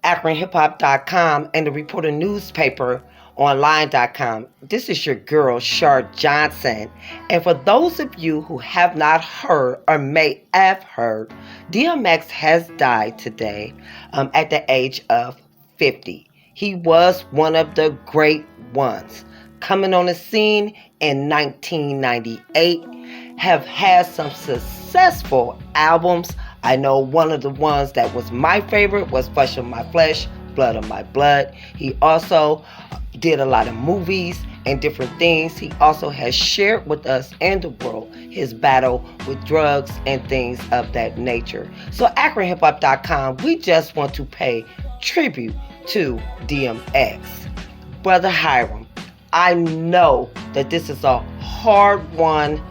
AkronHipHop.com, and the Reporter newspaper online.com. This is your girl, Shar Johnson. And for those of you who have not heard or may have heard, DMX has died today at the age of 50. He was one of the great ones. Coming on the scene in 1998, have had some successful albums. I know one of the ones that was my favorite was Flesh of My Flesh, Blood of My Blood. He also did a lot of movies and different things. He also has shared with us and the world his battle with drugs and things of that nature. So AkronHipHop.com, we just want to pay tribute to DMX. Brother Hiram, I know that this is a hard one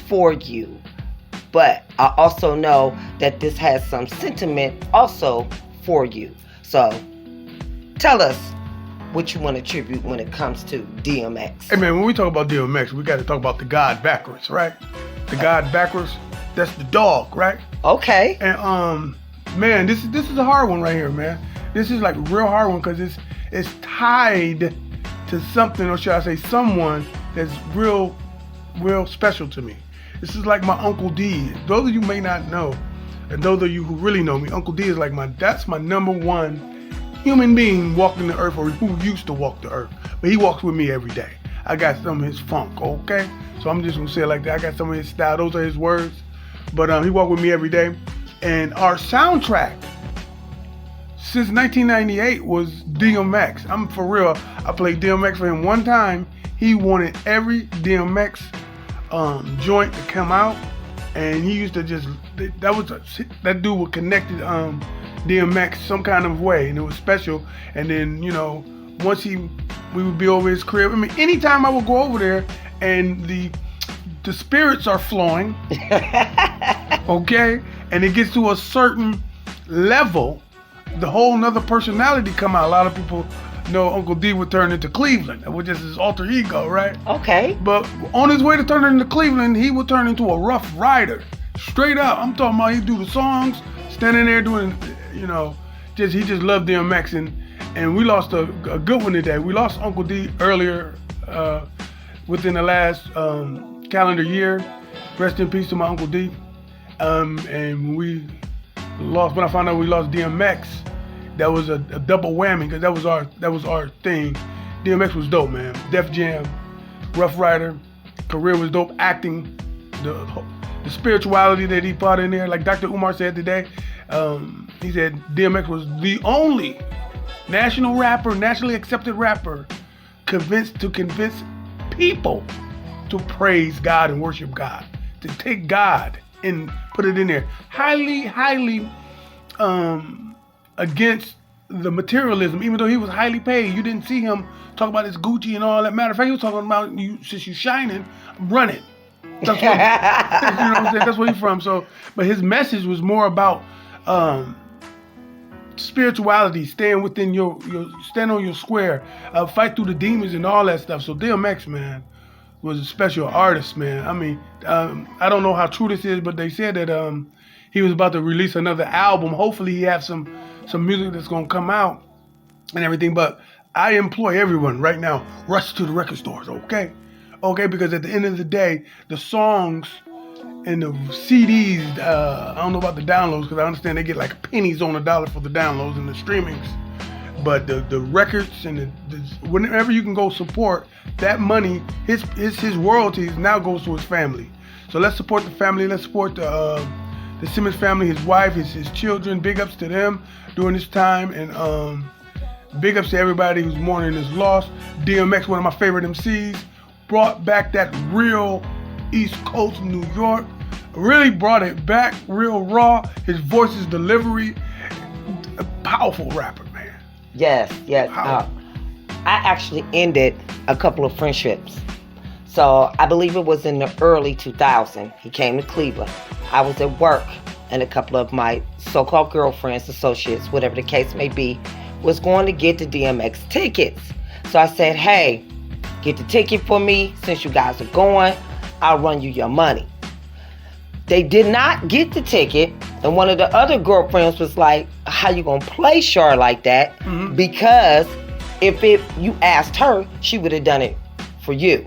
for you, but I also know that this has some sentiment also for you. So tell us what you want to tribute when it comes to DMX. Hey man, when we talk about DMX, we got to talk about the God backwards, right? The God backwards, that's the dog, right? Okay. And man, this is a hard one right here, man. This is like a real hard one because it's tied to something, or should I say someone that's real special to me. This is like my Uncle D. Those of you may not know, and those of you who really know me, Uncle D is like that's my number one human being walking the earth, or who used to walk the earth. But he walks with me every day. I got some of his funk, okay? So I'm just gonna say it like that. I got some of his style. Those are his words. But he walked with me every day. And our soundtrack since 1998 was DMX. I'm for real. I played DMX for him one time. He wanted every DMX joint to come out, and he used to just that dude would connected DMX some kind of way, and it was special. And then once we would be over his crib. I mean, anytime I would go over there, and the spirits are flowing, okay, and it gets to a certain level, the whole nother personality come out. A lot of people know Uncle D would turn into Cleveland, which is his alter ego, right? Okay. But on his way to turn into Cleveland, he would turn into a Rough Rider. Straight up. I'm talking about he'd do the songs, standing there doing, he just loved DMX. And we lost a good one today. We lost Uncle D earlier within the last calendar year. Rest in peace to my Uncle D. And when I found out we lost DMX, that was a double whammy, because that was our thing. DMX was dope, man. Def Jam, Rough Rider, career was dope. Acting, the spirituality that he brought in there, like Dr. Umar said today. He said DMX was the only nationally accepted rapper to convince people to praise God and worship God, to take God and put it in there. Highly against the materialism, even though he was highly paid. You didn't see him talk about his Gucci and all that. Matter of fact, he was talking about, since you shining, run it. That's what, what I'm saying? That's where he's from. So, but his message was more about spirituality, staying within your stand on your square, fight through the demons and all that stuff. So DMX, man, was a special artist, man. I mean, I don't know how true this is, but they said that he was about to release another album. Hopefully he has some music that's gonna come out and everything. But I implore everyone right now, rush to the record stores, okay? Okay, because at the end of the day, the songs and the CDs, I don't know about the downloads, because I understand they get like pennies on the dollar for the downloads and the streamings. But the records and whenever you can go support, that money, his royalties now goes to his family. So let's support the family. Let's support the Simmons family, his wife, his children. Big ups to them during this time, and big ups to everybody who's mourning his loss. DMX, one of my favorite MCs, brought back that real East Coast New York. Really brought it back, real raw. His voice, his delivery, a powerful rapper, man. Yes. I actually ended a couple of friendships. So I believe it was in the early 2000s. He came to Cleveland. I was at work, and a couple of my so-called girlfriends, associates, whatever the case may be, was going to get the DMX tickets. So I said, hey, get the ticket for me. Since you guys are going, I'll run you your money. They did not get the ticket, and one of the other girlfriends was like, how you gonna play Char like that? Mhm. Because if you asked her, she would have done it for you.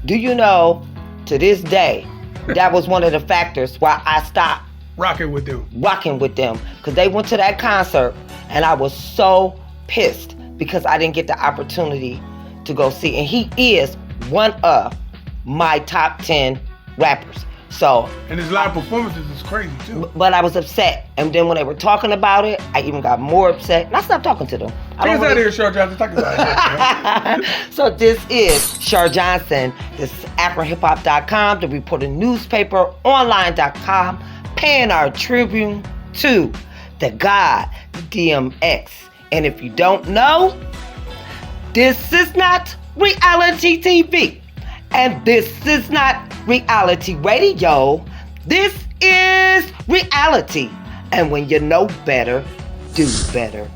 Do you know, to this day, that was one of the factors why I stopped Rocking with them. rocking with them, because they went to that concert and I was so pissed because I didn't get the opportunity to go see. And he is one of my top 10 rappers. So, And his live performances is crazy too. but I was upset. And then when they were talking about it, I even got more upset. And I stopped talking to them. I Take don't us out of really- here, Char Johnson. Talk about it. So this is Char Johnson. This is AfroHipHop.com, the reporting newspaper, online.com, paying our tribute to the God, the DMX. And if you don't know, this is not reality TV. And this is not reality radio. This is reality. And when you know better, do better.